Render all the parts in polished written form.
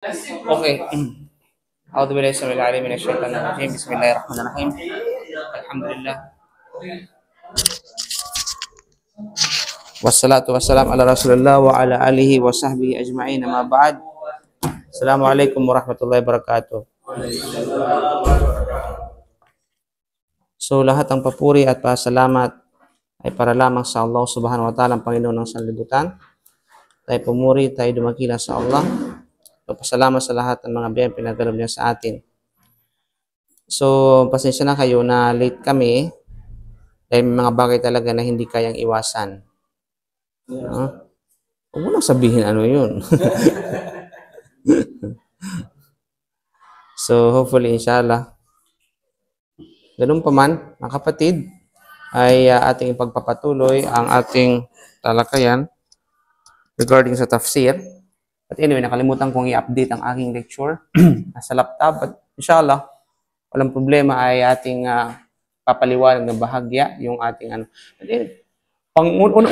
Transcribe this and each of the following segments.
Okay. أعوذ بالله السميع العليم من الشيطان الرجيم بسم الله الرحمن الرحيم الحمد لله والصلاة والسلام على رسول الله وعلى آله وصحبه أجمعين أما بعد السلام عليكم ورحمة الله وبركاته. So lahat ng papuri at pasalamat ay para lamang sa Allah subhanahu wa ta'ala, ang Panginoon ng sanlibutan. Tayo pumuri, tayo dumakila sa Allah. Pasalamat sa lahat ng mga biyayang pinagkaloob niya sa atin. So, pasensya na kayo na late kami dahil may mga bagay talaga na hindi kayang iwasan. Huwag mo nang sabihin ano yun. So, hopefully, inshallah. Ganun pa man, mga kapatid, ay ating ipagpapatuloy ang ating talakayan regarding sa tafsir. But anyway, nakalimutan kong i-update ang aking lecture sa laptop. But inshallah, walang problema ay ating papaliwanag na bahagya yung ating ano.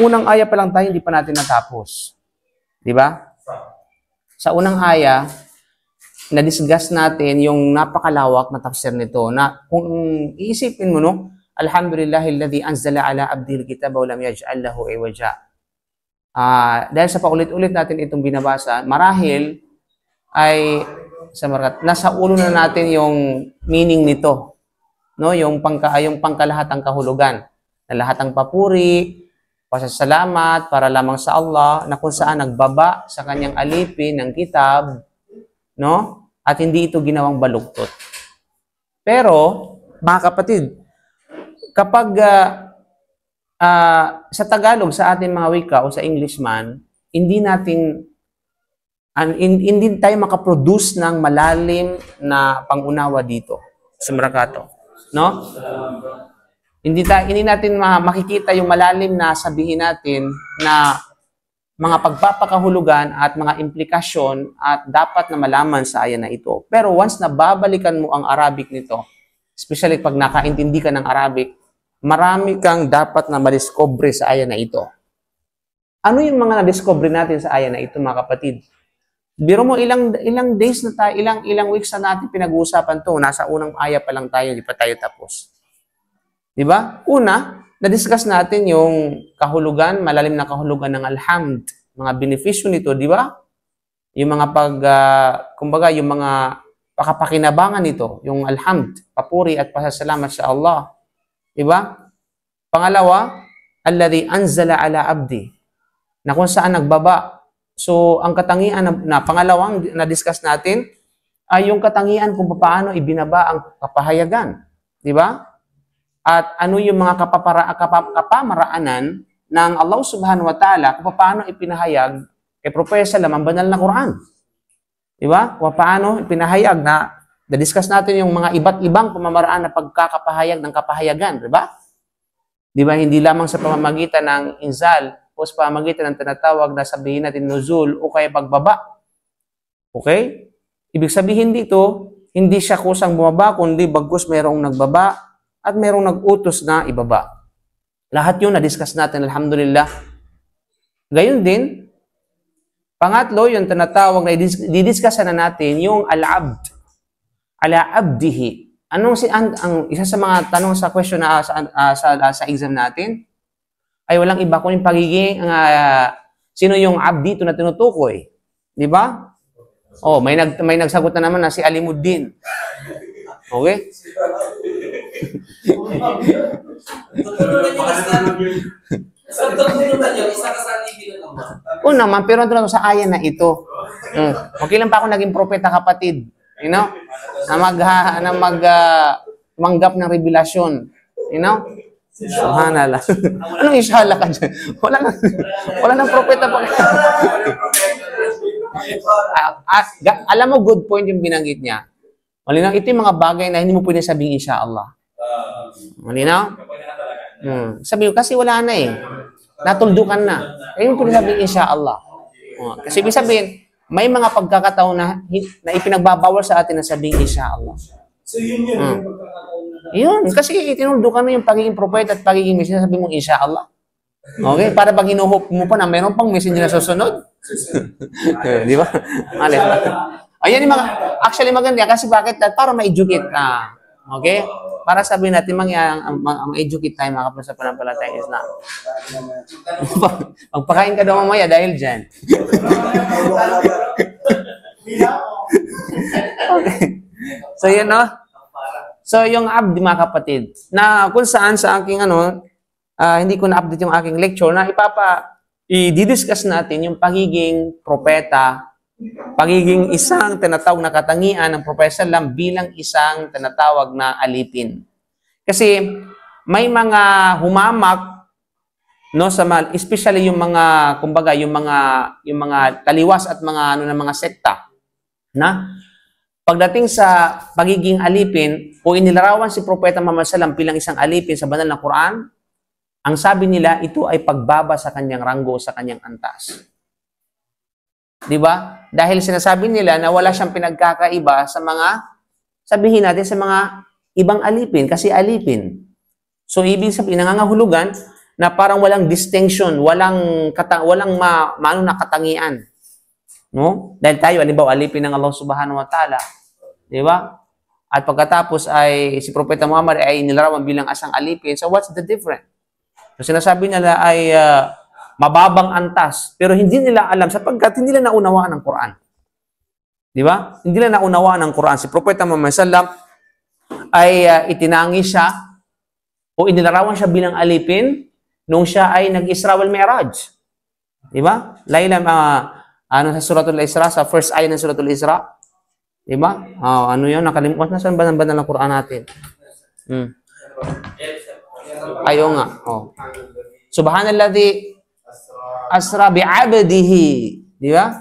Unang aya pa lang tayo, hindi pa natin natapos. Di ba? Sa unang aya, na-discuss natin yung napakalawak na tafsir nito na kung iisipin mo, no? Alhamdulillahilladzi anzala ala abdil kitaba wa lam yaj'al lahu iwaja. Dahil sa paulit-ulit natin itong binabasa, marahil ay nasa ulo na natin yung meaning nito, no? Yung pangkalahatang kahulugan na lahat ng papuri, pasasalamat para lamang sa Allah na kung saan nagbaba sa kanyang alipin ng kitab, no? At hindi ito ginawang baluktot. Pero mga kapatid, kapag sa Tagalog, sa ating mga wika o sa English man, hindi tayo makaproduce ng malalim na pangunawa dito sa Mercato, no? Hindi natin makikita yung malalim na sabihin natin na mga pagpapakahulugan at mga implikasyon at dapat na malaman sa aya na ito. Pero once na babalikan mo ang Arabic nito, especially pag nakaintindi ka ng Arabic, marami kang dapat na madiscover sa aya na ito. Ano yung mga na-discover natin sa aya na ito, mga kapatid? Biro mo, ilang days na tayo, ilang weeks na natin pinag-uusapan to. Nasa unang aya pa lang tayo, di pa tayo tapos. Di ba? Una, na-discuss natin yung kahulugan, malalim na kahulugan ng alhamd, mga benepisyo nito, di ba? Yung mga kumbaga, yung mga pakapakinabangan nito, yung alhamd, papuri at pasasalamat sa Allah. Diba? Pangalawa, alladhi anzala ala abdi, na kung saan nagbaba. So, ang katangian na pangalawang na-discuss natin ay yung katangian kung paano ibinaba ang kapahayagan. Diba? At ano yung mga kapamaraanan ng Allah subhanahu wa ta'ala kung paano ipinahayag kay Propeta Sallam ang banal na Quran. Diba? Kung paano ipinahayag na na-discuss natin yung mga iba't ibang pamamaraan na pagkakapahayag ng kapahayagan, di ba? Di ba, hindi lamang sa pamamagitan ng inzal o sa pamamagitan ng tinatawag na sabihin natin nuzul o kaya pagbaba. Okay? Ibig sabihin dito, hindi siya kusang bumaba, kundi bagkus mayroong nagbaba at mayroong nag-utos na ibaba. Lahat yun na-discuss natin, alhamdulillah. Gayon din, pangatlo, yung tinatawag na i-discuss na natin, yung al-abd. Ala abdihi. Anong ang isa sa mga tanong sa question na sa exam natin ay walang iba kundi pagiging sino yung abdi ito na tinutukoy. Di ba? Oh, may nagsagot na naman na si Alimuddin. Okay? Una man, pero ito sa aya na ito. Okay lang pa ako naging propeta, kapatid. You know? Na manggap ng revelasyon. You know? Subhanallah. Anong inshallah ka dyan? Wala nang propeta pa. Alam mo, good point yung binanggit niya. Malinaw, ito yung mga bagay na hindi mo pwede sabihin inshallah. Malinaw? Sabi ko, kasi wala na eh. Natuldukan na. Hindi mo pwede sabihin inshallah. Kasi ibig sabihin, may mga pagkakataon na ipinagbabawal sa atin na sabihin inshallah. So yun yung pagkakataon na. Yun, kasi itinuldukan mo yung pagiging prophet at pagiging messenger, sabi mong inshallah. Okay? Para pag hinuhope mo pa na mayroon pang messenger na susunod. Di ba? Ayan yung mga, actually maganda kasi bakit? Para ma-educate ka. Okay? Para sabihin natin, ma-educate tayo mga kapatid sa pananampalatayang Islam. Magpakain ka daw mamaya dahil dyan. Okay. So, yun, no? So, yung abdi, mga kapatid, na kung saan sa aking, hindi ko na-update yung aking lecture, na i-discuss natin yung pagiging propeta, pagiging isang tinatawag na katangian ng Propeta Sallam bilang isang tinatawag na alipin. Kasi may mga humamak no especially yung mga kumbaga yung mga taliwas at mga mga sekta na pagdating sa pagiging alipin o inilarawan si Propeta Muhammad sallam bilang isang alipin sa banal na Quran, ang sabi nila ito ay pagbaba sa kanyang ranggo, sa kanyang antas. 'Di ba? Dahil sinasabi nila na wala siyang pinagkakaiba sa mga, sabihin natin, sa mga ibang alipin, kasi alipin. So, ibig sabihin, nangangahulugan na parang walang distinction, walang na katangian. No? Dahil tayo, halimbawa, alipin ng Allah subhanahu wa ta'ala. 'Di ba? At pagkatapos ay si Propeta Muhammad ay nilarawan bilang asang alipin. So, what's the difference? So, sinasabi nila ay mababang antas, pero hindi nila alam sapagkat hindi nila naunawaan ng Quran. Di ba? Hindi nila naunawaan ng Quran. Si Propeta Muhammad sallam ay itinangi siya o inilarawan siya bilang alipin nung siya ay nag-Isra wal Mi'raj. Di ba? Layla, sa Suratul Isra, sa first ayat ng Suratul Isra. Di ba? Ano yun? Nakalimutan na saan ba ng Quran natin? Ayaw nga. Subhanalladzi asra bi'abdihi, di ba?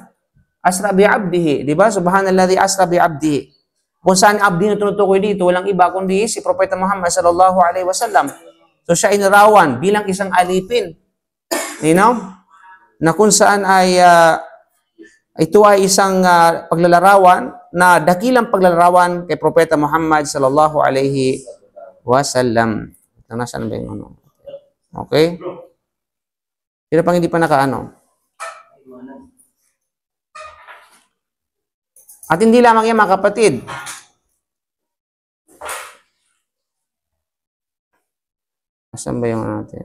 Asra bi'abdihi, di ba? Subhanalladzi asra bi'abdihi. Kung saan abdi na tinutukoy dito, walang iba kundi si Propeta Muhammad sallallahu alaihi wasallam. So siya inarawan bilang isang alipin. You know? Na kung saan ay ito ay isang paglalarawan na dakilang paglalarawan kay Propeta Muhammad sallallahu alaihi wasallam. Nasaan ba yung Okay? Sino pang hindi pa nakaano? At hindi lamang yan, mga kapatid. Saan ba yung natin?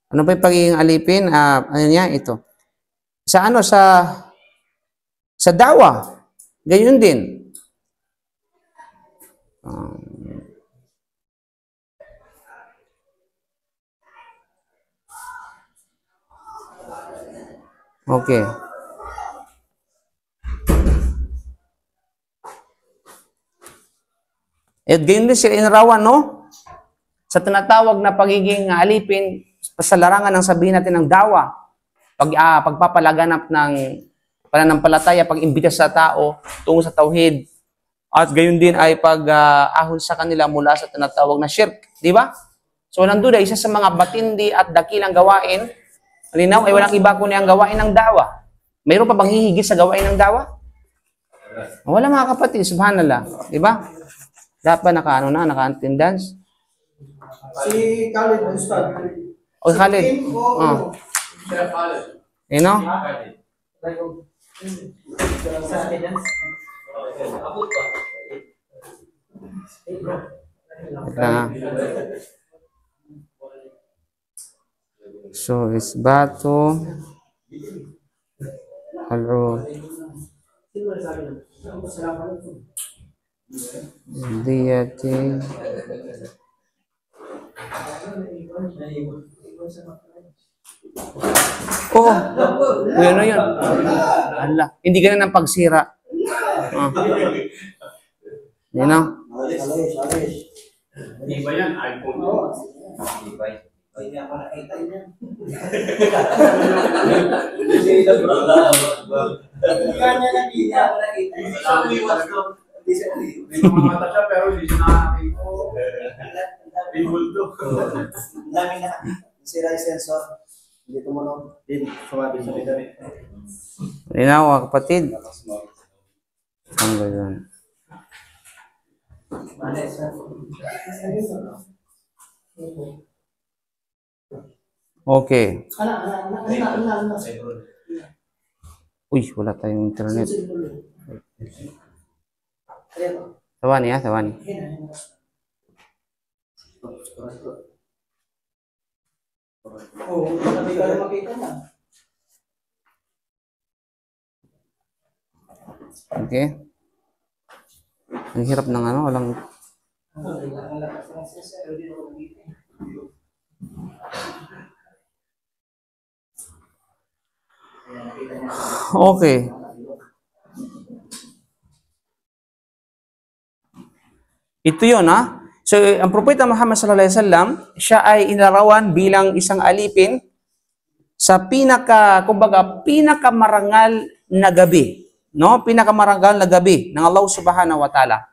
Ano ba yung pagiging alipin? Ano niya? Ito. Sa dawa. Ganyan din. Okay. At ganyan din sila inarawan, no? Sa tinatawag na pagiging alipin, sa larangan ng sabihin natin ng dawa, pagpapalaganap ng pananampalataya, pag-imbita sa tao tungo sa tauhid, at gayon din ay pag-ahon sa kanila mula sa tinatawag na shirk. Di ba? So, nandun ay isa sa mga batindi at dakilang gawain, malinaw, ay walang iba kundi ang gawain ng dawa. Mayroon pa bang hihigit sa gawain ng dawa? Wala, mga kapatid, subhanallah. Di ba? Dapat naka-attendance. Si Khalid, Ustad. O, Khalid. You know? So, isbatu al-ud diyati ano yun? Allah, hindi ka na ng pagsira. You know? Hindi ba yan? iPhone. Hindi ba yan? Hindi ako nakita niya. Hindi niya ako nakita. Hindi siya nakita. May mga mata siya pero hindi siya nakakita. May bulto. Ang daming nakakita. Sira yung sensor. Hindi tumunog. Hindi sumabi sa damit. You know, mga kapatid? Ang ganyan. Okay. Ano. Uy, wala tayong internet. Tawani ha, tawani. Hindi ka rin makita na. Okay. Ang hirap ng ano, walang... Okay. Ito yun, ha? So, ang Propeta Muhammad sallallahu alaihi wasallam, siya ay inarawan bilang isang alipin sa pinakamarangal na gabi. No? Pinakamarangal na gabi ng Allah subhanahu wa ta'ala.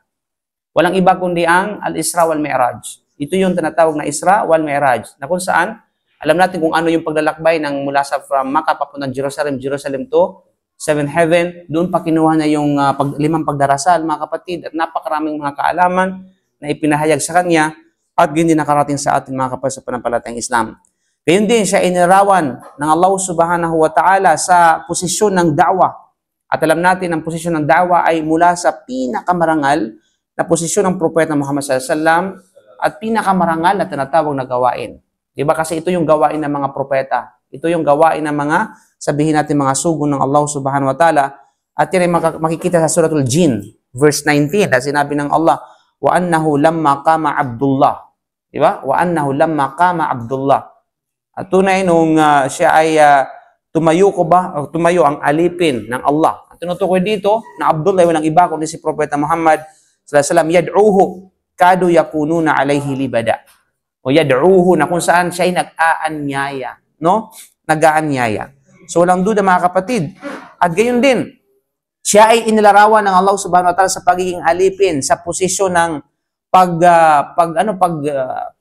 Walang iba kundi ang Al-Isra wal Mi'raj. Ito yung tinatawag na Isra wal Mi'raj. Na kung saan, alam natin kung ano yung paglalakbay ng mula sa from Makkah papuntang Jerusalem, Jerusalem to Seventh Heaven. Doon pa kinuha na yung limang pagdarasal, mga kapatid, at napakaraming mga kaalaman na ipinahayag sa kanya at yun din nakarating sa atin, mga kapatid, sa panampalatayang Islam. Gayun din siya inirawan ng Allah subhanahu wa ta'ala sa posisyon ng da'wah. At alam natin ang posisyon ng da'wah ay mula sa pinakamarangal na posisyon ng Propeta Muhammad sallallahu alaihi wasallam at pinakamarangal na tinatawag na gawain. Diba? Kasi ito yung gawain ng mga propeta. Ito yung gawain ng mga, sabihin natin, mga sugo ng Allah subhanahu wa ta'ala. At yan ay makikita sa Suratul Jin, verse 19, na sinabi ng Allah, wa annahu lamma qama Abdullah. Diba? Wa annahu lamma qama Abdullah. At tunay nung siya ay tumayo ang alipin ng Allah. At tinutukoy dito na Abdullah ay walang iba kundi si Propeta Muhammad sallallahu alaihi wasallam, yad'uhu kadu yakununa alayhi libada. O yad'uhu, na kung saan siya ay nag-aanyaya. No? Nag-aanyaya. So walang duda, mga kapatid. At gayon din, siya ay inilarawan ng Allah subhanahu wa ta'ala sa pagiging alipin, sa posisyon ng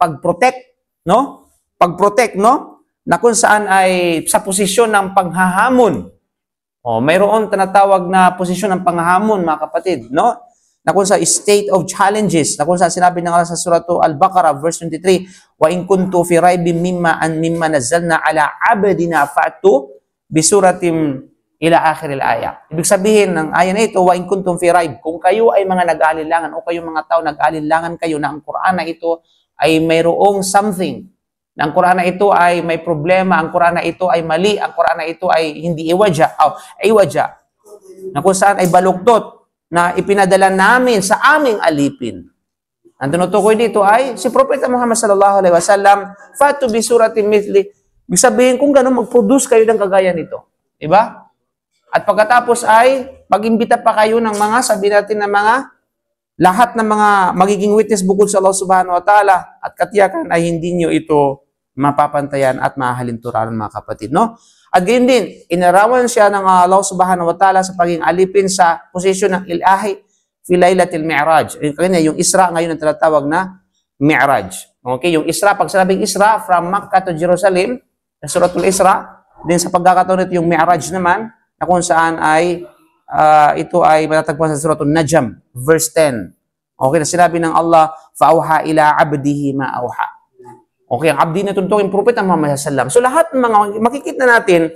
pag-protect, no? Pag-protect, no? Na kung saan ay sa posisyon ng panghahamon. O, mayroon tinatawag na posisyon ng panghahamon, mga kapatid, no? Na kung sa state of challenges, na kung sa sinabi ng Allah sa Surah Al-Baqarah, verse 23, wa in kuntu fi raibin mimma nazzalna ala abdina fa'tu bi suratim ila akhir al-aya. Ibig sabihin ng aya na ito, wa in kuntum fi raib, kung kayo ay mga nag-aalilangan o kayong mga tao nag-aalilangan kayo na ang Quran na ito ay mayroong something, na ang Quran na ito ay may problema, ang Quran na ito ay mali, ang Quran na ito ay hindi iwaja, na kung saan ay baluktot, na ipinadala namin sa aming alipin. Ang tinutukoy dito ay si Propeta Muhammad sallallahu alaihi wasallam, fatu bi suratin mithli. Ibig sabihin, kung gano'n, mag-produce kayo ng kagaya nito. Diba? At pagkatapos ay, mag-imbita pa kayo ng mga, sabihin natin na mga, lahat ng mga magiging witness bukod sa Allah subhanahu wa ta'ala, at katiyakan ay hindi nyo ito mapapantayan at mahalinturaran, mga kapatid. No? At gayon din, inarawan siya ng Allah subhanahu wa ta'ala sa pagiging alipin sa posisyon ng ilahi fi laylatil mi'raj. Kanya yung Isra ngayon ang tinatawag na Mi'raj. Okay, yung Isra, pag sinabing Isra from Makkah to Jerusalem, sa Suratul Isra, din sa pagkakataon nito yung Mi'raj naman, na kung saan ay ito ay matatagpuan sa Suratul Najm, verse 10. Okay, na sinabi ng Allah, fa'auha ila abdihi ma auha. Okay, ang abdi na tuntukin Propeta Muhammad sallallahu alaihi wasallam. So lahat ng mga, makikita natin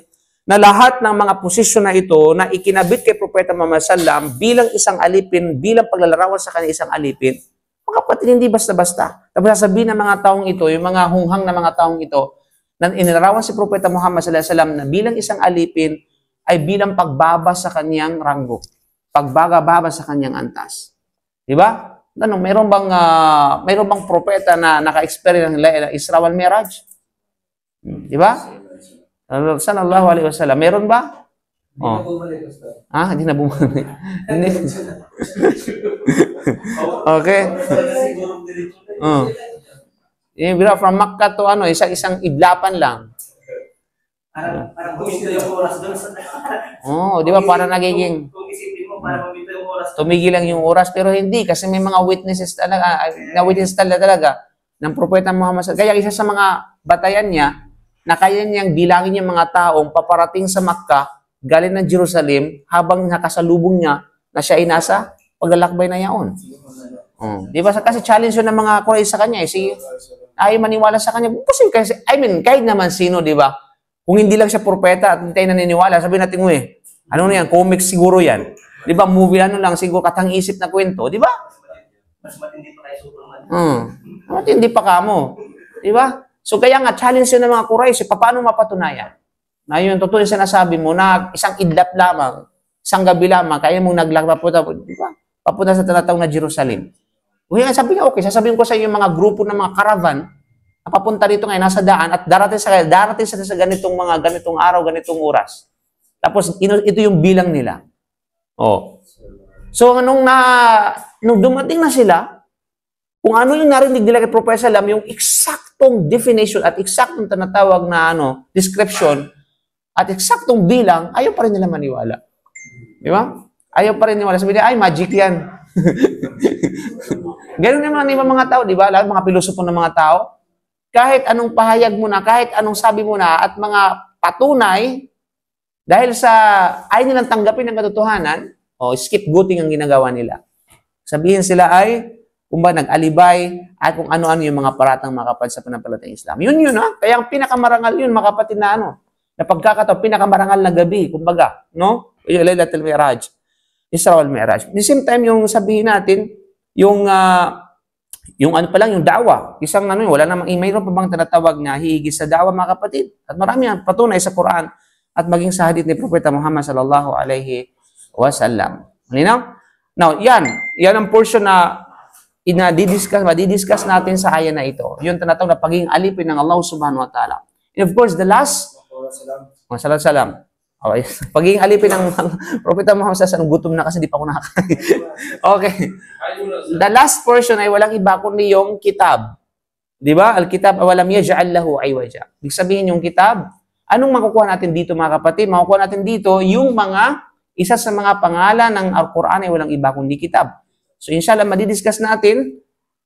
na lahat ng mga posisyon na ito na ikinabit kay Propeta Muhammad sallallahu alaihi wasallam bilang isang alipin, bilang paglalarawan sa kanya isang alipin, mga kapatid, hindi basta-basta. Tapos sasabihin ng mga taong ito, yung mga hunghang na mga taong ito, na inilarawan si Propeta Muhammad sallallahu alaihi wasallam na bilang isang alipin ay bilang pagbaba sa kanyang ranggo, pagbaba sa kanyang antas. Di ba? Ano, mayroon bang propeta na naka-experience ng Isra wal Mi'raj? Di ba? Sallallahu alaihi wasallam. Meron ba? Oh. Hindi na bumalik. Okay. From Makkah to isang idlapan lang. Parang bumito yung oras doon. Di ba? Para nagiging... Kung isipin mo, parang bumito yung oras. Tumigil lang yung oras, pero hindi. Kasi may mga witnesses talaga ng Propeta Muhammad. Kaya isa sa mga batayan niya, na kaya niyang bilangin yung mga taong paparating sa Makkah, galing ng Jerusalem, habang nakasalubong niya na siya ay nasa paglalakbay na yaon. Di ba? Kasi challenge yun ng mga Quraysh sa kanya. ayaw maniwala sa kanya. Kasi, kahit naman sino, di ba? Kung hindi lang siya propeta at hindi tayo naniniwala, sabihin natin, ano na yan, comics siguro yan. Di ba, movie ano lang, siguro katang-isip na kwento, di ba? Mas matindi pa kayo Superman. Matindi pa kamo. Di ba? So kaya nga, challenge yun ng mga Quraysh, paano mapatunayan? Na yun, totoo yung sinasabi mo, na isang idlap lamang, isang gabi lamang, kaya mong naglakpapunta, di ba? Papunta sa tinatawag na Jerusalem. Kaya sabi nga, okay, sasabihin ko sa iyo yung mga grupo ng mga caravan, na papunta dito ngayon, nasa daan, at darating sa ganitong araw, ganitong oras. Tapos, ito yung bilang nila. Oh. So, nung dumating na sila, kung ano yung narinig nila kay Prophet Salam, yung eksaktong definition at eksaktong tinatawag na description at eksaktong bilang, ayaw pa rin nila maniwala. Di ba? Ayaw pa rin maniwala. Sabi nila, ay, magic yan. Ganun naman ibang mga tao, di ba? Lalo mga pilosopo ng mga tao. Kahit anong pahayag mo na, kahit anong sabi mo na, at mga patunay, dahil sa ayaw nilang tanggapin ng katotohanan, scapegoating ang ginagawa nila. Sabihin sila ay, nag-alibay, at kung ano-ano yung mga paratang makapad sa pananampalatayang Islam. Yun, Kaya ang pinakamarangal yun, mga kapatid na na pagkakataon, pinakamarangal na gabi, kumbaga, no? Yung Laylatul Mi'raj, Isra wal Mi'raj. At the same time, yung sabihin natin, yung da'wa. Isang wala namang mayroon pa bang tinatawag na hihigit sa da'wa, mga kapatid. At marami ang patunay sa Quran at maging sa hadith ni Propeta Muhammad sallallahu alaihi wasallam. Malinaw? Now, yan ang portion na madidiscuss natin sa aya na ito. Yung tinatawag na pagiging alipin ng Allah subhanahu wa ta'ala. And of course, the last, salam. Okay. Pagiging alipin ng Propeta Muhammad sallallahu gutom na kasi di pa ako nakakain. Okay. The last portion ay walang iba kundi yung kitab. Di ba? Al-kitab awalam yaj'al lahu iwaja. Ibig sabihin yung kitab, anong makukuha natin dito, mga kapatid? Makukuha natin dito yung isa sa mga pangalan ng Al-Quran ay walang iba kundi kitab. So inshallah, madidiscuss natin,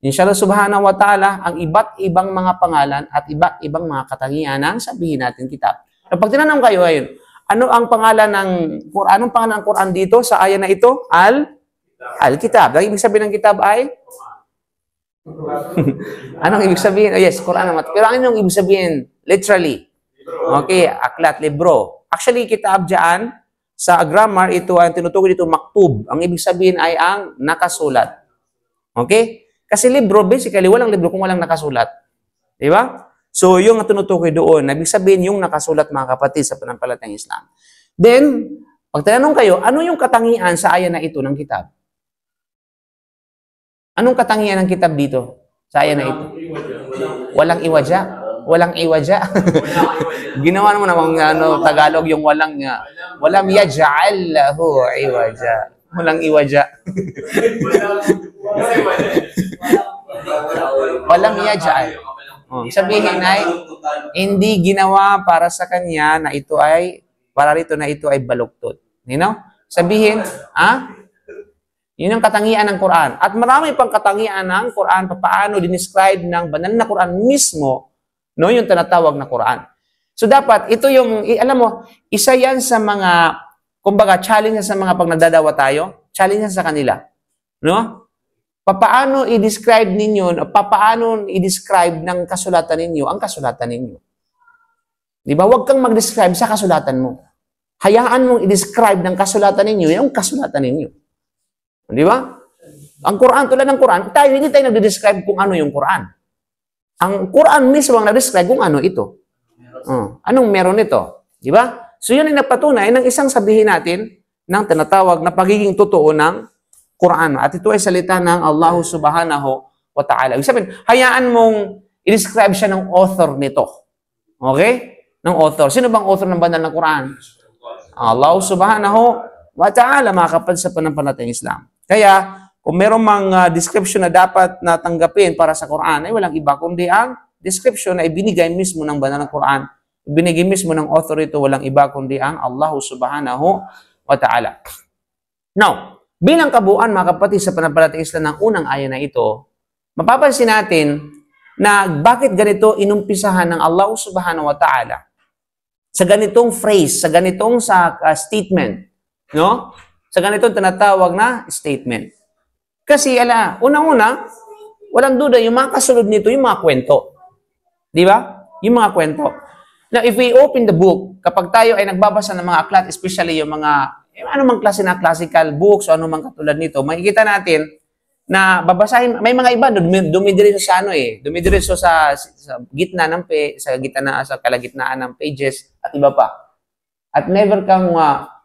inshallah subhanahu wa ta'ala, ang iba't ibang mga pangalan at iba't ibang mga katangian ng sabihin natin kitab. So, pag tinanong kayo ngayon, ano ang pangalan ng Quran? Anong pangalan ng Quran dito sa aya na ito? Al-Kitab. Ang ibig sabihin ng kitab ay? Anong ibig sabihin? Yes, Quran naman. Pero ang ibig sabihin, literally. Okay, aklat, libro. Actually, kitab dyan, sa grammar, ito ang tinutukoy dito, maktub. Ang ibig sabihin ay ang nakasulat. Okay? Kasi libro, basically, walang libro kung walang nakasulat. Di ba? So, yung tinutukoy doon, ibig sabihin yung nakasulat, mga kapatid, sa pananampalatayang Islam. Then, pag tinanong kayo, ano yung katangian sa aya na ito ng kitab? Anong katangian ng kitab dito? Sa aya na ito? Walang iwaja. Walang iwaja. Ginawa mo namang Tagalog yung walang yaj'al lahu iwaja. Walang iwaja. Walang yaj'al. Sabihin ay hindi ginawa para sa kanya na ito ay baluktot. You know? Sabihin, yun ang katangian ng Quran. At marami pang katangian ng Quran paano dinescribe ng banal na Quran mismo, no, yung tinatawag na Quran. So dapat, ito yung, alam mo, isa yan sa mga, kumbaga, challenge sa mga pag nagdadawa tayo, challenge sa kanila. No? Paano i-describe ninyo, paano i-describe ng kasulatan ninyo ang kasulatan ninyo? Di ba? Huwag kang mag-describe sa kasulatan mo. Hayaan mong i-describe ng kasulatan ninyo yung kasulatan ninyo. Di ba? Ang Quran, tulad ng Quran, hindi tayo nag-describe kung ano yung Quran. Ang Quran mismo ang nag-describe kung ano ito. Anong meron ito? Di ba? So yun ay napatunay ng isang sabihin natin ng tinatawag na pagiging totoo ng Quran. At ito ay salita ng Allah subhanahu wa ta'ala. Ibig sabihin, hayaan mong i-describe siya ng author nito. Okay? Ng author. Sino bang author ng banal na Quran? Allah subhanahu wa ta'ala, mga kapatid sa pananampalatayang Islam. Kaya, kung merong mga description na dapat natanggapin para sa Quran, ay walang iba kundi ang description na ibinigay mismo ng banal na Quran. Ibinigay mismo ng author ito, walang iba kundi ang Allah subhanahu wa ta'ala. Now, bilang kabuuan, mga kapatid sa pananampalatayang Islam ng unang aya na ito, mapapansin natin na bakit ganito inumpisahan ng Allah subhanahu wa ta'ala sa ganitong phrase, sa ganitong statement, no? Sa ganitong tinatawag na statement. Kasi, unang-una, walang duda, yung mga kasunod nito, yung mga kwento. Di ba? Yung mga kwento. Now, if we open the book, kapag tayo ay nagbabasa ng mga aklat, especially yung mga, anumang klase na classical books o anumang katulad nito, makikita natin na babasahin, may mga iba, dumidiretso sa dumidiretso sa gitna ng sa kalagitnaan ng pages at iba pa. At never kang,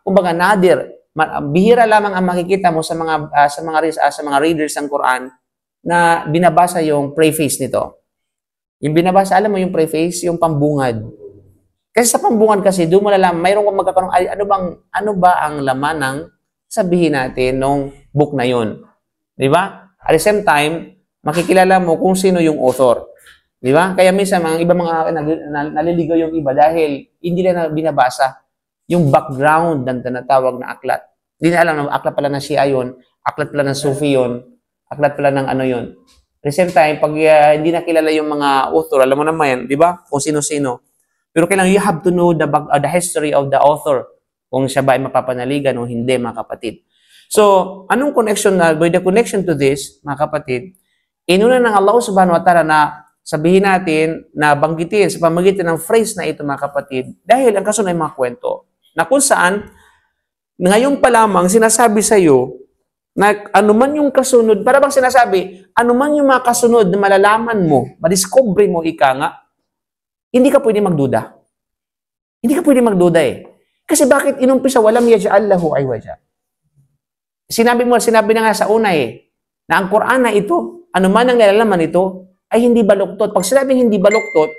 kumbaga, nadir, bihira lamang ang makikita mo sa mga readers ng Quran na binabasa yung preface nito. Yung binabasa, alam mo yung preface, yung pambungad. Kasi sa pambungad kasi, doon mo lalaman, mayroon kang magkakaroon, ano ba ang laman ng sabihin natin nung book na yun. Di ba? At the same time, makikilala mo kung sino yung author. Di ba? Kaya minsan, naliligaw yung iba dahil hindi na binabasa yung background ng tinatawag na aklat. Hindi na alam na aklat pala ng Shia yun, aklat pala ng Sufi yun, aklat pala ng ano yun. At the same time, pag hindi nakilala yung mga author, alam mo naman yan, di ba? Kung sino-sino. Pero kailangan you have to know the history of the author kung siya ba ay mapapanaligan o hindi, mga kapatid. So, anong connection by the connection to this, mga kapatid, inuna ng Allah subhanahu wa ta'ala na sabihin natin, na banggitin sa pamagitan ng phrase na ito, mga kapatid, dahil ang kasunod ay mga kwento, na kung saan, ngayon pa lamang sinasabi sa iyo na anuman yung kasunod, para bang sinasabi, anuman yung mga kasunod na malalaman mo, madiscover mo, ika nga, hindi ka pwede magduda. Hindi ka pwede magduda eh. Kasi bakit inumpisa, walam yaj'al lahu iwaja. Sinabi na nga sa una na ang Quran na ito, anuman ang nalalaman ito, ay hindi baluktot. Pag sinabing hindi baluktot,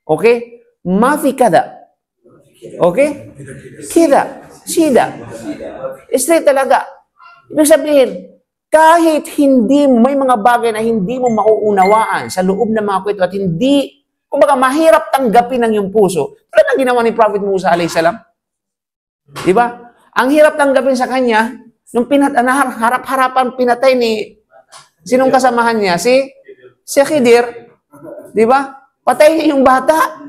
okay, mafi kada. Okay? Kida. Sida. Straight talaga. Ibig sabihin, kahit hindi mo, may mga bagay na hindi mo mauunawaan sa loob ng mga kwento at hindi, kumbaga mahirap tanggapin ng iyong puso. Pero ang ginawa ni Prophet Musa a.s. Diba? Ang hirap tanggapin sa kanya, nung harap-harapan pinatay ni, sinong kasamahan niya? Si Khidir. Diba? Patay niya yung bata.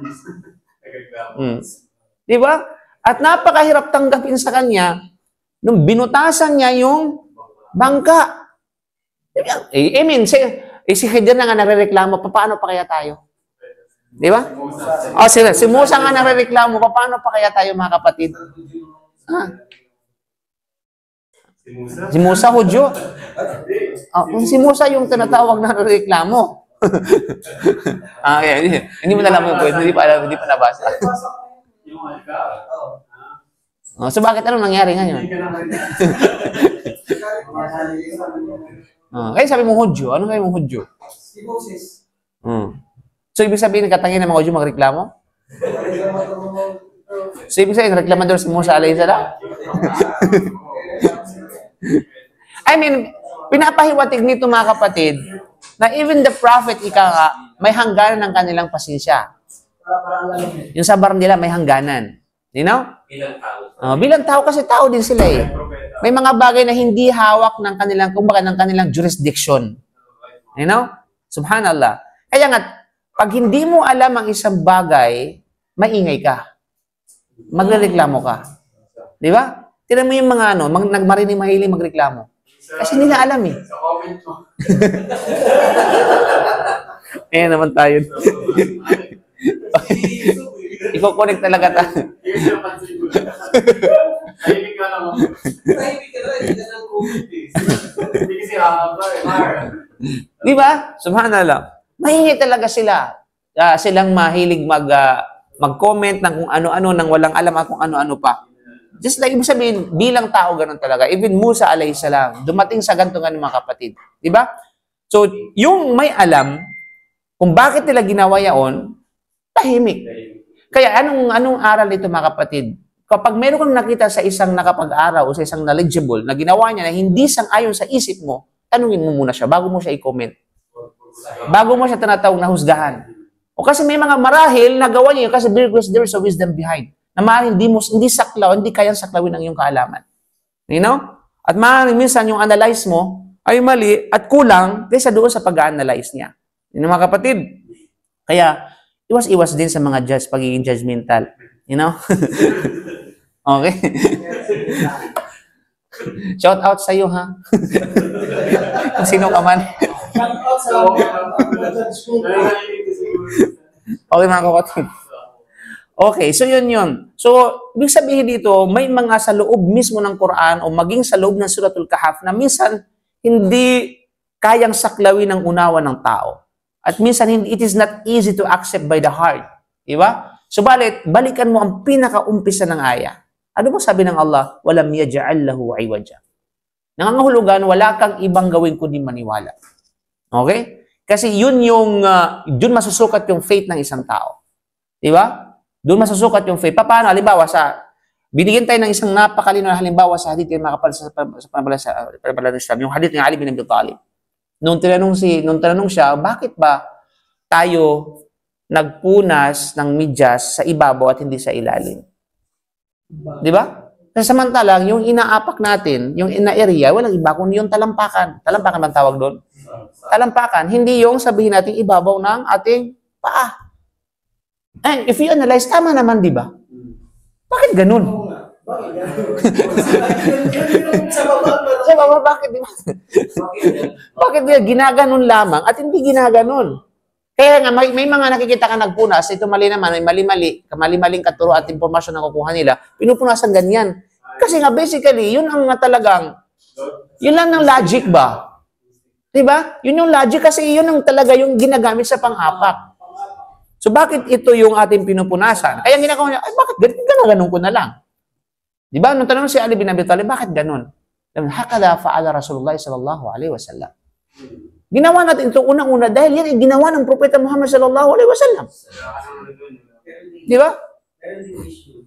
Diba? At napakahirap tanggapin sa kanya nung binutasan niya yung bangka. I mean, si Khidir na nga nare-reklamo, paano pa kaya tayo? Di ba? Si Musa nga nare-reklamo, paano pa kaya tayo, mga kapatid? Si Musa, Hudyo. Si Musa yung tinatawag na nare-reklamo. Hindi mo na alam yung kwento, hindi pa nabasa. So bakit anong nangyari ngayon? Kaya sabi mo Hudyo. Ano sabi mo Hudyo? Si Moses. So ibig sabihin katangin ng mga Hudyo magreklamo? So ibig sabihin reklamador si Musa alayhi salam? I mean, pinapahiwatig nito, mga kapatid, na even the prophet, may hangganan ng kanilang pasensya. Yung sabar nila may hangganan. You know? Bilang tao. Bilang tao kasi tao din sila eh. May mga bagay na hindi hawak ng kanilang, kumbaga ng kanilang jurisdiction. You know? Subhanallah. Kaya nga, pag hindi mo alam ang isang bagay, maingay ka. Magreklamo ka. Di ba? Tignan mo yung mga nagmarinig mahiling magreklamo. Kasi hindi na alam eh. Sa comment mo. Ayan naman tayo. Iko-connect talaga tayo. Here's your pansin ko. Tahimik ka lang. Tahimik ka lang. Hindi ka ng COVID eh. Hindi kasi hahaba eh. Di ba? Subhanallah. Mahilig talaga sila. Silang mahilig mag-comment ng kung ano-ano, nang walang alam kung ano-ano pa. Just like, ibig sabihin, bilang tao, ganun talaga. Even Musa alayhi salam, dumating sa ganito nga ng mga kapatid. Di ba? So, yung may alam, kung bakit nila ginawa yaon, tahimik. Kaya anong aral dito, mga kapatid? Kapag meron kang nakita sa isang nakapag-aral o sa isang knowledgeable na ginawa niya na hindi sang-ayon sa isip mo, tanungin mo muna siya bago mo siya i-comment. Bago mo siya tinatawag na husgahan. O kasi may mga marahil na gawa niya kasi there is a wisdom behind. Na maaaring hindi saklaw, hindi kayang saklawin ang iyong kaalaman. You know? At maaaring minsan yung analyze mo ay mali at kulang kaysa doon sa pag-analyze niya. Yun mga kapatid. Kaya, iwas-iwas din sa mga pagiging judgmental. You know? Okay? Shout out sa iyo, ha? Kung sino ka man. Shout out sa Okay, mga kapatid. Okay, so yun. So, ibig sabihin dito, may mga sa loob mismo ng Quran o maging sa loob ng Suratul Kahf na minsan hindi kayang saklawin ng unawa ng tao. At minsan, it is not easy to accept by the heart. Diba? Subalit, balikan mo ang pinakaumpisa ng aya. Ano mo sabi ng Allah? Walam yaj'al lahu iwaja. Nangangahulugan, wala kang ibang gawin kundi maniwala. Okay? Kasi yun dun masusukat yung faith ng isang tao. Diba? Doon masusukat yung faith. Paano? Halimbawa, binigyan tayo ng isang napakalino na halimbawa sa hadith yung sa panampalataya Islam, yung hadith ng Ali bin Abi Talib. Nung tinanong siya, bakit ba tayo nagpunas ng medyas sa ibabaw at hindi sa ilalim? Di ba? Kasi samantalang, yung inaapak natin, yung ina-area, walang iba kundi yung talampakan. Talampakan bang tawag doon? Talampakan. Hindi yung sabihin natin ibabaw ng ating paa. And if you analyze, tama naman, di ba? Bakit ganun? Sa baba, bakit? Di ba? Bakit ginaganon lamang at hindi ginaganon? Kaya nga, may mga nakikita ka nagpunas, ito mali naman, may mali-maling katuro at impormasyon na kukuha nila, pinupunasan ganyan. Kasi nga, basically, yun ang talagang, yun lang ng logic ba? Diba? Yun yung logic kasi yun ang talaga yung ginagamit sa pang-apak. So, bakit ito yung ating pinupunasan? Kaya ginagawa niya, ay, bakit ganun ko na lang? Diba? Nung tanong si Ali bin Abi Talib, bakit ganun? Hakala fa'ala Rasulullah sallallahu alaihi wasallam. Ginawa natin ito unang-una dahil yan ay ginawa ng Propeta Muhammad sallallahu alaihi wasallam. Di ba? Pero yung issue,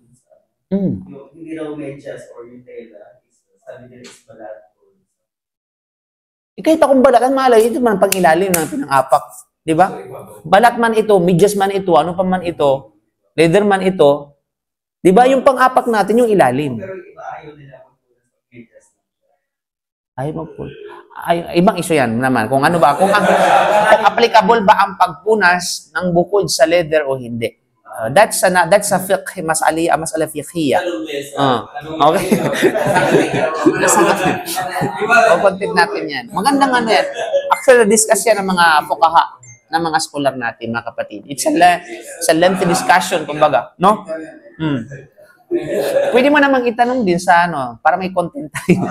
yung hindi raw medyas or yung tela, sabi nila is balat. Kahit akong balat, ang malay, ito man pang-ilalim ng pinang-apak. Di ba? Balat man ito, medyas man ito, ano pa man ito, leather man ito, di ba yung pang-apak natin yung ilalim? Pero iba ayaw nila magpunas ng medyas. Ayaw magpunas. Ibang iso yan naman. Kung ano ba, kung applicable ba ang pagpunas ng bukod sa leather o hindi. That's a fiqh, mas'ala fiqhiyya. Okay. O, content natin yan. Magandang ano yan. Actually, discuss yan ng mga fuqaha, ng mga scholar natin, mga kapatid. It's a lengthy discussion, kumbaga. No? Pwede mo namang itanong din sa para may content tayo.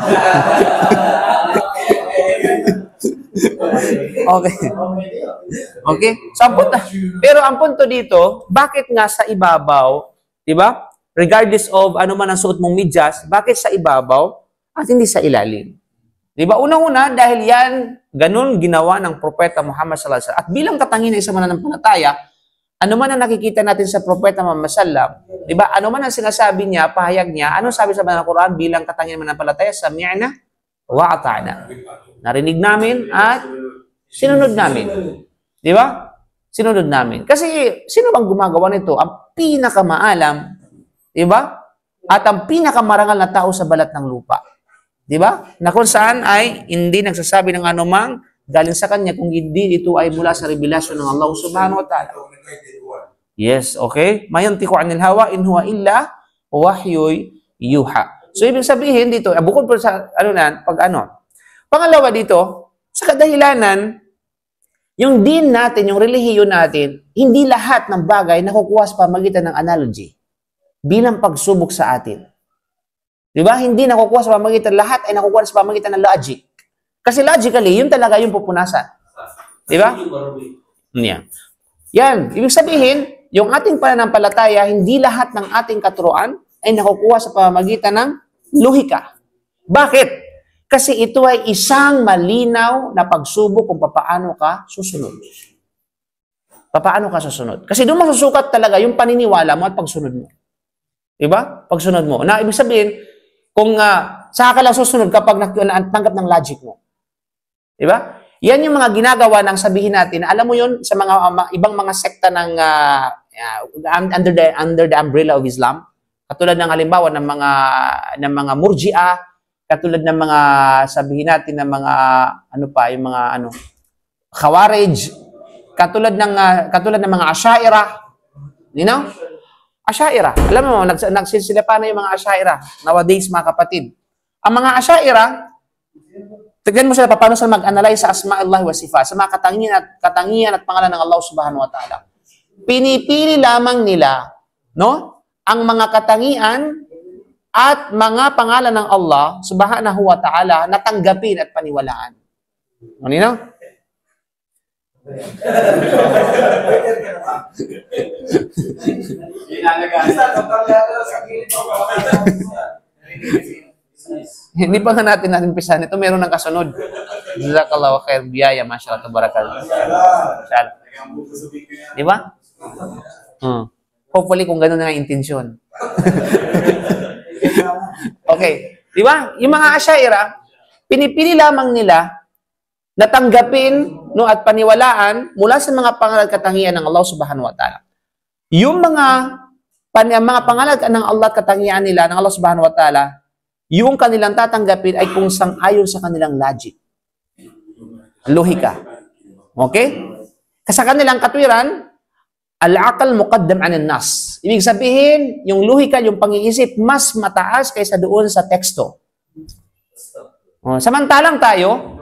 Okay. Okay? So, pero ang punto dito, bakit nga sa ibabaw, di ba? Regardless of ano man ang suot mong medyas, bakit sa ibabaw at hindi sa ilalim? Di ba? Unang-una, dahil yan, ganun ginawa ng Propeta Muhammad sallallahu alaihi wasallam. At bilang katangian ng isang mananampalataya, ano man ang nakikita natin sa Propeta Muhammad sallallahu, di ba? Ano man ang sinasabi niya, pahayag niya, ano sabi sa Banal Quran bilang katangian ng mananampalataya? Sami'na wa ata'na. Narinig namin at sinunod namin. Di ba? Sinunod namin. Kasi sino bang gumagawa nito? Ang pinakamaalam, di ba? At ang pinakamarangal na tao sa balat ng lupa. Di ba? Na kung saan ay hindi nagsasabi ng anumang galing sa kanya kung hindi ito ay mula sa revelasyon ng Allah subhanahu wa ta'ala. Yes, okay? Mayantiku anil hawa in huwa illa wahyuy yuha. So, ibig sabihin dito, bukod po sa, pangalawa dito, sa kadahilanan, yung din natin, yung relihiyon natin, hindi lahat ng bagay nakukuha sa pamagitan ng analogy bilang pagsubok sa atin. Di ba? Hindi nakukuha sa pamagitan, lahat ay nakukuha sa pamagitan ng logic. Kasi logically, yun talaga yung pupunasan. Di ba? Yan. Ibig sabihin, yung ating pananampalataya, hindi lahat ng ating katuruan ay nakukuha sa pamamagitan ng lohika. Bakit? Kasi ito ay isang malinaw na pagsubok kung papaano ka susunod. Papaano ka susunod. Kasi doon masusukat talaga yung paniniwala mo at pagsunod mo. Diba? Pagsunod mo. Na ibig sabihin, kung saka ka lang susunod kapag natanggap ng logic mo. Diba? Yan yung mga ginagawa ng sabihin natin. Alam mo yun, sa mga ibang mga sekta ng under the umbrella of Islam, katulad ng halimbawa ng mga murji'ah, katulad ng mga sabihin natin ng mga khawarij, katulad ng mga asyairah, you know? Asyairah. Alam mo, nagsisilapa na yung mga asyairah nowadays, mga kapatid. Ang mga asyairah, tignan mo sila paano sila mag-analyze sa asma'illah wa sifat, sa mga katangian at pangalan ng Allah subhanahu wa ta'ala. pinipili lamang nila, no, ang mga katangian at mga pangalan ng Allah subhanahu wa ta'ala na tanggapin at paniwalaan. Ano yun? Hindi pa nga natin umpisahan. Ito meron ng kasunod. Jazakallahu khair, biyaya, mashallah, tabarakallah. Di ba? Hopefully, kung gano'n na ang intensyon. Okay. Di ba? Yung mga Asyaira, pinipili lamang nila na tanggapin, no, at paniwalaan mula sa mga pangalan at katangian ng Allah subhanahu wa ta'ala. Yung mga pangalan ng Allah at katangian nila ng Allah subhanahu wa ta'ala, yung kanilang tatanggapin ay kung sang-ayon sa kanilang logic. Lohika. Okay? Kasi sa kanilang katwiran, al-aqal muqaddam 'ala nas. Ibig sabihin, yung lohika, yung pang-iisip, mas mataas kaysa doon sa teksto. Samantalang tayo,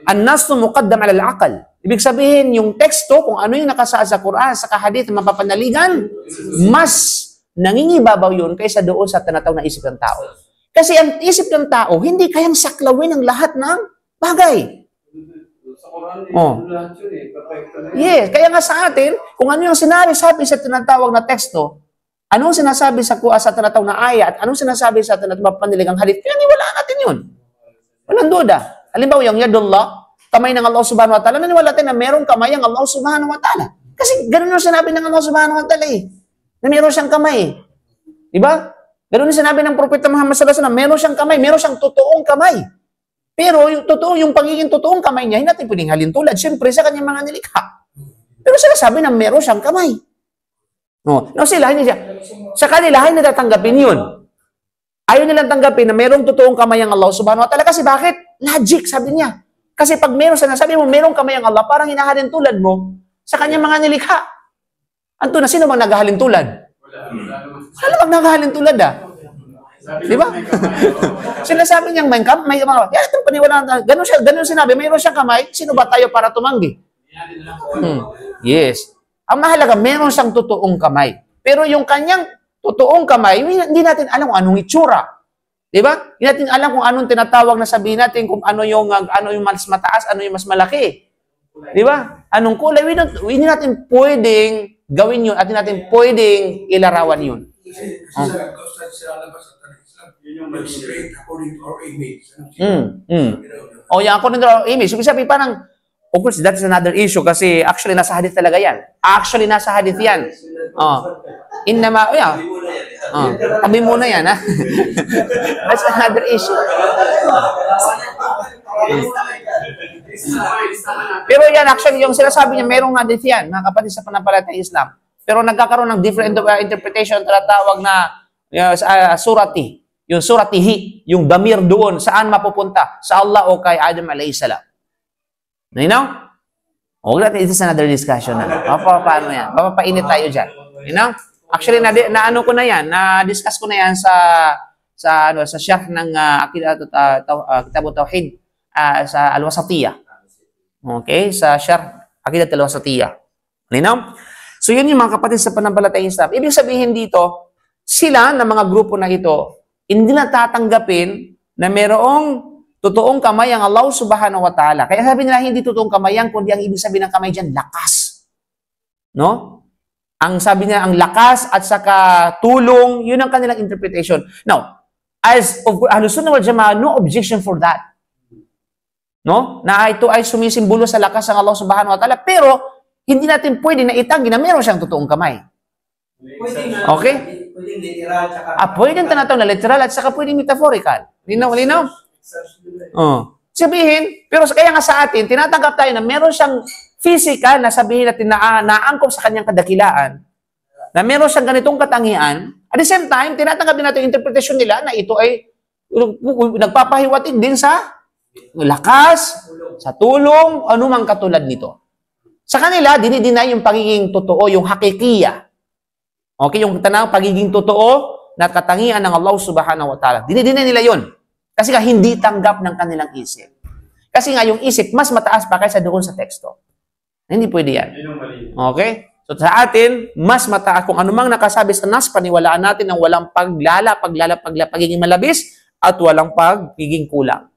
an-nasu muqaddam 'ala al-aqal. Ibig sabihin, yung teksto, kung ano yung nakasaad sa Quran, sa kahadith, mapapanaligan, mas nangingibabaw yun kaysa doon sa tinatawag na isip ng tao. Kasi ang isip ng tao, hindi kayang saklawin ang lahat ng bagay. Lahat yun perfecto na yun. Yes, kaya nga sa atin, kung ano yung sinasabi sa tinatawag na teksto, anong sinasabi sa tinatawag na ayat, anong sinasabi sa tinatawag paniligang hadith, kaya niwalaan natin yun. Walang duda. Halimbawa, yung yadullah, kamay ng Allah subhanahu wa ta'ala, naniwala natin na merong kamay ang Allah subhanahu wa ta'ala. Kasi ganun yung sinabi ng Allah subhanahu wa ta'ala na meron siyang kamay. Diba? Ganun yung sinabi ng Propeta Muhammad sallallahu alaihi wasallam, meron siyang kamay, meron siyang totoong kamay. Pero yung pagiging totoong kamay niya, hindi natin pwedeng halintulad. Siyempre, sa kanyang mga nilikha. Pero sila sabi na meron siyang kamay. No, sila, hindi siya. Sa kanila, hindi natatanggapin yun. Ayaw nilang tanggapin na merong totoong kamay ang Allah subhanahu wa ta'ala. Kasi bakit? Logic, sabi niya. Kasi pag meron sinasabi mo, merong kamay ang Allah, parang hinahalintulad mo sa kanyang mga nilikha. Anto na, sino bang naghahalintulad? Wala bang naghahalintulad Di ba? Sinasabi niyang may kamay. Yan, itong paniwalaan tayo. Ganun sinabi, mayroon siyang kamay. Sino ba tayo para tumanggi? Yes. Ang mahalaga, meron siyang totoong kamay. Pero yung kanyang totoong kamay, hindi natin alam kung anong itsura. Di ba? Hindi natin alam kung anong tinatawag na sabihin natin, kung ano yung mas mataas, ano yung mas malaki. Di ba? Anong kulay? Hindi natin pwedeng gawin yun at hindi natin pwedeng ilarawan yun. According to our image. O yan, according to our image. Ibig sabihin, parang, of course, that is another issue kasi actually nasa hadith talaga yan. Actually, nasa hadith yan. Tabi muna yan, ha? That's another issue. Pero yan, actually, yung sinasabi niya, merong hadith yan, mga kapatid sa panampalatayang Islam. Pero nagkakaroon ng different interpretation, tinatawag na surati. Yung suratihi, yung damir doon, saan mapupunta? Sa Allah o kay Adam alayhisalam. You know? Huwag natin, it is another discussion na. Paano yan? Papapainit tayo dyan. You know? Actually, na-ano ko na yan, na-discuss ko na yan sa sharh ng Kitab Tawhid sa Al-Wasatiyah. Okay? Sa sharh Aqidat Al-Wasatiyah. You know? So, yun yung mga kapatid sa panampalatayang Islam. Ibig sabihin dito, sila na mga grupo na ito, hindi na tatanggapin na mayroong totoong kamay ang Allah subhanahu wa ta'ala. Kaya sabi nila, hindi totoong kamay yan, kundi ang ibig sabihin ng kamay dyan, lakas. No? Ang sabi nila, ang lakas at saka tulong, yun ang kanilang interpretation. Now, as of Ahlus Sunnah wal Jama'ah, no objection for that. No? Na ito ay sumisimbolo sa lakas ng Allah subhanahu wa ta'ala, pero hindi natin pwede na itanggi na meron siyang totoong kamay. Okay? Pwedeng literal, tsaka... Pwedeng tinatawag na literal at saka pwedeng metaphorical. Linaw? Sabihin, pero kaya nga sa atin, tinatanggap tayo na meron siyang physical na sabihin natin na naangkop sa kanyang kadakilaan, na meron siyang ganitong katangian. At the same time, tinatanggap din natin yung interpretation nila na ito ay nagpapahiwatig din sa lakas, sa tulong, anumang katulad nito. Sa kanila, dinidinay yung pagiging totoo, yung hakikiya. Okay, yung pagiging totoo na katangian ng Allah subhanahu wa ta'ala. Dinidinay nila yun. Kasi nga, hindi tanggap ng kanilang isip. Kasi nga, yung isip, mas mataas pa kaysa doon sa teksto. Hindi pwede yan. Okay? So sa atin, mas mataas kung anumang nakasabi sa nas, paniwalaan natin ang walang pagiging malabis at walang pagiging kulang.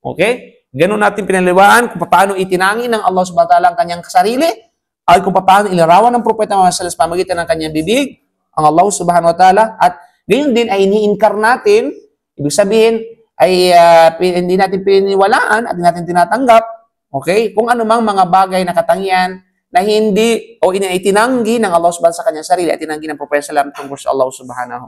Okay? Ganun natin pinaliwaan kung paano itinangin ng Allah subhanahu wa ta'ala ang kanyang sarili at kung paano ilarawan ng Propeta Muhammad sallallahu alaihi wasallam pamagitan ng kanyang bibig ang Allah subhanahu wa ta'ala at gayon din ay ini-incarn natin, ibig sabihin ay hindi natin pininiwalaan at hindi natin tinatanggap, okay? Kung anumang mga bagay na katangian na hindi o itinanggi ng Allah subhanahu sa kanyang sarili at tinanggi ng Propeta sallallahu tungkol sa Allah subhanahu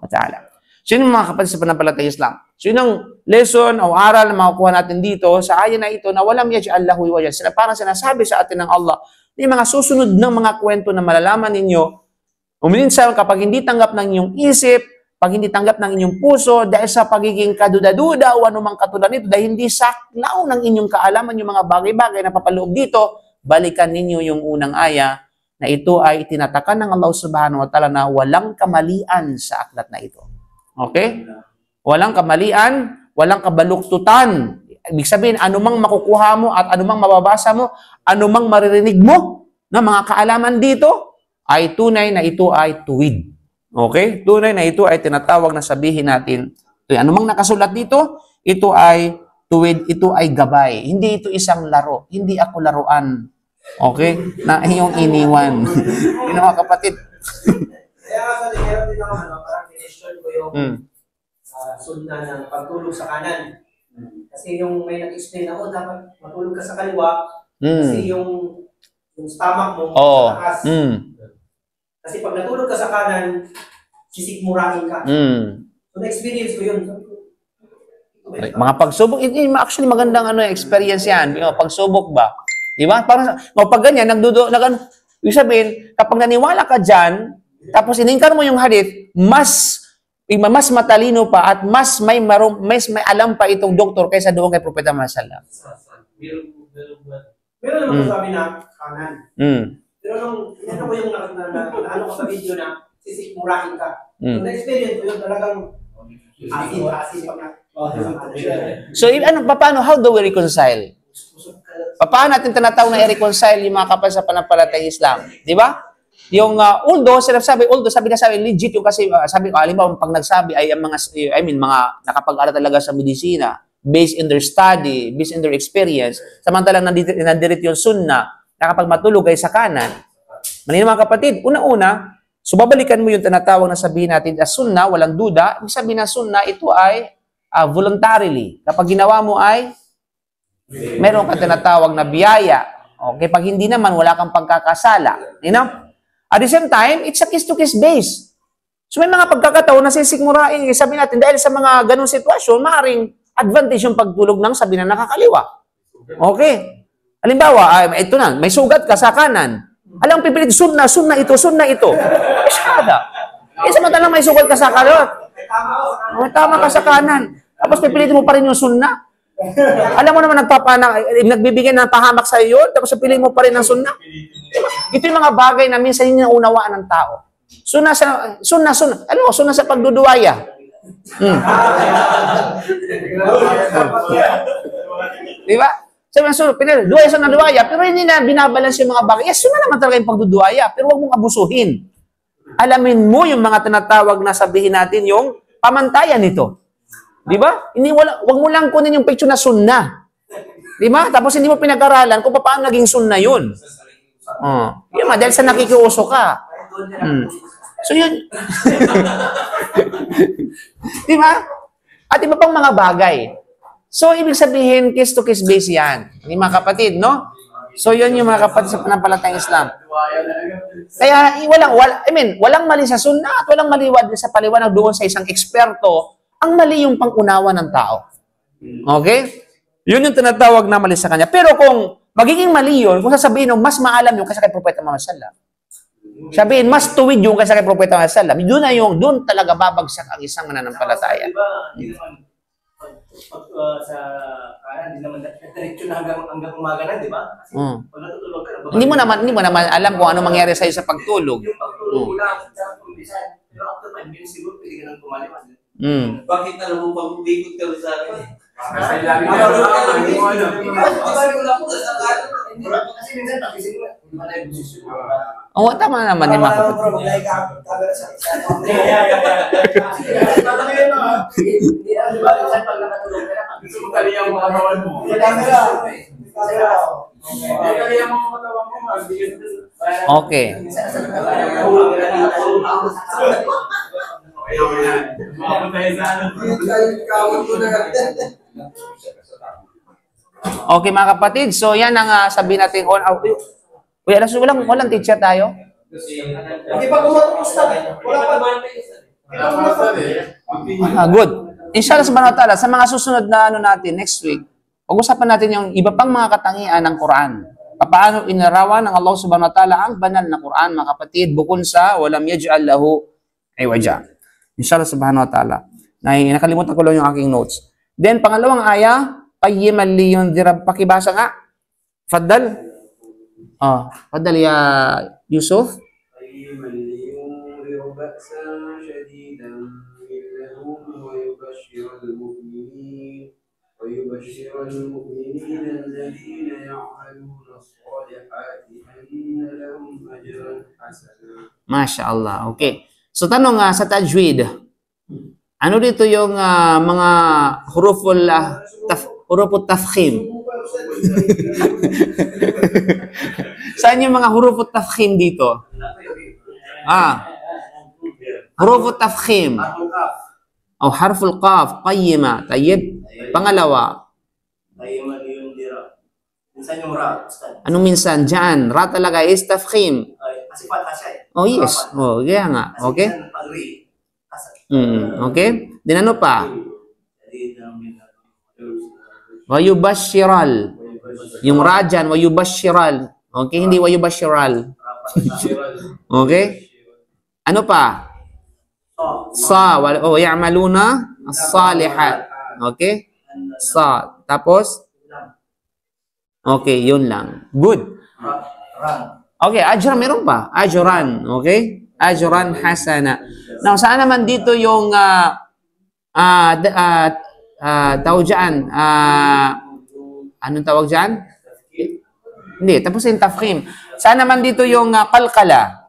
wa ta'ala. So yun mga kapatid sa pananampalatayang Islam. So yun ang lesson o aral na makukuha natin dito sa ayan na ito na walam yaj'al lahu iwajan. Parang sinasabi sa atin ng Allah, yung mga susunod ng mga kwento na malalaman ninyo, minsan kapag hindi tanggap ng inyong isip, pag hindi tanggap ng inyong puso, dahil sa pagiging kaduda-duda o anumang katulad nito, dahil hindi saklaw ng inyong kaalaman yung mga bagay-bagay na papaloob dito, balikan ninyo yung unang aya na ito ay tinatakan ng Allah subhanahu wa ta'ala na walang kamalian sa aklat na ito. Okay? Walang kamalian, walang kabaluktutan. Ibig sabihin, anumang makukuha mo at anumang mababasa mo, anumang maririnig mo na mga kaalaman dito, ay tunay na ito ay tuwid. Okay? Tunay na ito ay tinatawag na sabihin natin, anumang nakasulat dito, ito ay tuwid, ito ay gabay. Hindi ito isang laro. Hindi ako laruan. Okay? Na iyong iniwan. Yun mga kapatid. Kaya nga sa meron din ako, parang question ko yung sunna ng pagtulog sa kanan. Kasi yung may nag-explain ako, dapat matulog ka sa kaliwa. Kasi yung stomach mo, taas. Kasi pag natulog ka sa kanan, sisikmurahin ka. So na-experience ko yun. Mga pagsubok, actually magandang experience yan. Pagsubok ba? Di ba? Parang, pag ganyan, ibig sabihin, kapag naniwala ka dyan, tapos iningkar mo yung hadith, mas matalino pa at mas may alam pa itong doktor kaysa doon kay Propeta Muhammad sallallahu alaihi wasallam. Meron naman sabi na kanan. Pero nung ano ko yung ano ko sa video na sisikmurahin ka. So na-experience ko yun talagang asin pag na. So, paano, how do we reconcile? Paano natin tinatawag na i-reconcile yung mga kapal sa pananampalatayang Islam? Di ba? Yung although sabi legit yung kasi sabi ko halimbawa pag nagsabi ay ang mga mga nakapag-aral talaga sa medisina based in their study, based in their experience, samantalang nandirit yung sunna na kapag matulog ay sa kanan. Manino mga kapatid, una-una, so babalikan mo yung tinatawag na sabihin natin na sunna, walang duda, ibig sabihin na sunna ito ay voluntarily. Kapag ginawa mo ay meron kang tinatawag na biyaya. Okay, pag hindi naman wala kang pagkakasala. You know? At the same time, it's a case-to-case base. So may mga pagkakataon na sisikmurain, sabi natin, dahil sa mga ganong sitwasyon, maaaring advantage yung pagtulog ng sabi na nakakaliwa. Okay. Halimbawa, ito na, may sugat ka sa kanan. Alam, pipilit, sunna ito. Masyada. Samantalang may sugat ka sa kanan. Tama ka sa kanan. Tapos pipilitin mo pa rin yung sunna. Alam mo naman, nagbibigay ng pahamak sa iyo, tapos pipilitin mo pa rin ng sunna. Ito yung mga bagay na minsan hindi naunawaan ng tao. Sunna sa pagduduwaya. Di ba? Duwaya sa naduwaya, pero hindi na binabalance yung mga bagay. Yes, sunna naman talaga yung pagduduwaya, pero huwag mong abusuhin. Alamin mo yung mga tinatawag na sabihin natin yung pamantayan nito. Di ba? Huwag mo lang kunin yung picture na sunna. Di ba? Tapos hindi mo pinag-aralan kung paano naging sunna yun. Yun, dahil sa nakikiuso ka. So yun. Di ba? At iba pang mga bagay. So, ibig sabihin, case-to-case base yan. Hindi mga kapatid, no? So, yun yung mga kapatid sa pananampalatayang Islam. Kaya, walang mali sa sunna at walang mali sa paliwanag doon sa isang eksperto. Ang mali yung pang-unawa ng tao. Okay? Yun yung tinatawag na mali sa kanya. Pero kung magiging mali yun, kung sasabihin mo, mas maalam yung kaysa kay Propeta Muhammad sallallahu alaihi wasallam. Sabihin, mas tuwid yung kaysa kay Propeta Muhammad sallallahu alaihi wasallam. Doon talaga babagsak ang isang mananampalataya. Hindi naman sa kanan, hindi naman diretso na hanggang umaga na, di ba? Pag natutulog ka, hindi mo naman alam kung ano mangyari sa'yo sa pagtulog. Yung pagtulog lang, pero after 5 minutes siguro, pwede ka nang kumaliwan. Bakit alam mo pag umikot ka sa akin? Kasi minsan, pagising mo, Oo, tama naman yung mga kapatid. Bro, maglagay ka camera sa isa. Gusto mo tali ang mga kawan mo. Camera. Tali ang mga katawan mo. Okay. Ayaw yan. Makapunta sa ano. Okay mga kapatid, so yan ang sabihin natin on out. Uy, alas walang teacher tayo. Hindi pa kumatapos na. Wala pa. Good. Inshallah subhanahu wa ta'ala, sa mga susunod na natin next week, pag-usapan natin yung iba pang mga katangian ng Quran. Paano inarawan ng Allah subhanahu wa ta'ala ang banal na Quran, mga kapatid, bukod sa walam yaj'al lahu iwaja. Inshallah subhanahu wa ta'ala. Nakalimutan ko lang yung aking notes. Then, pangalawang aya, qayyiman liyundhira, pakibasa nga. Faddal. Faddal ya Yusuf. قيما لينذر بأسا شديدا من لدنه ويبشر المؤمنين الذين يعملون الصالحات أن لهم أجرا حسنا. Masya Allah. Okay. So tanong sa tajwid, ano dito yung mga huruful tafkhim? Saan yung mga hurufut tafkhim dito? Hurufut tafkhim. O harful qaf, qayyima, tayyib. Pangalawa. Qayyima liyundhira. Minsan yung ra, Ustad. Anong minsan? Diyan. Ra talaga is tafkhim. Kasi fatha siya eh. Oh yes. Oh, kaya nga. Okay? Okay? Din ano pa? Wayubashiral. Yung ra dyan, wayubashiral. Okay? Hindi wayubashiral. Okay? Ano pa? Ya'maluna as-salihat. Okay? Sa. Tapos? Okay, yun lang. Good. Okay, ajran. Meron pa? Ajran. Okay? Ajran hasana. Now, saan naman dito yung tawag dyan? Anong tawag dyan? Hindi, tapos yung tafkhim. Saan naman dito yung kalkala?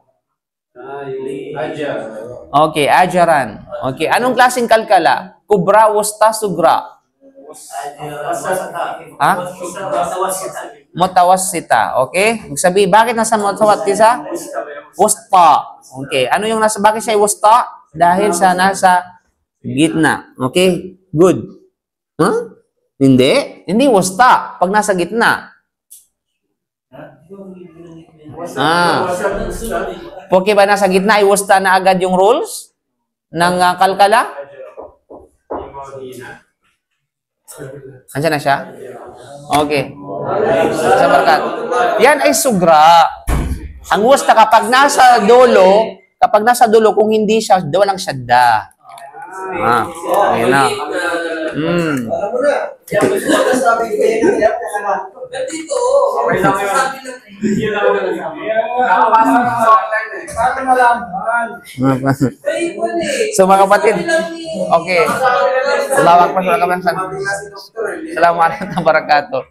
Okay, ajaran. Okay, anong klaseng kalkala? Kubra, wusta, sugra. Mutawassita. Okay? Magsabi, bakit nasa mutawassita? Wusta. Okay, ano yung nasa, bakit siya wusta? Dahil sa nasa gitna. Okay? Good. Huh? Hindi. Hindi wusta. Pag nasa gitna. Okay ba nasa gitna, iwasta na agad yung rules ng kalkala? Andiyan na siya? Okay. Sa barkat. Yan ay sugra. Ang wasta kapag nasa dulo, kung hindi siya, walang syadda. Ayun na. Alam mo na. Sabi ko yan. Dito. Okay lang yun. Sabi lang. Yun lang yun. Nakapasa ka sa online eh. Paano malaman? So mga kapatid, okay. Salamat po sa kabansan. Salamat warahmatullahi wabarakatuh.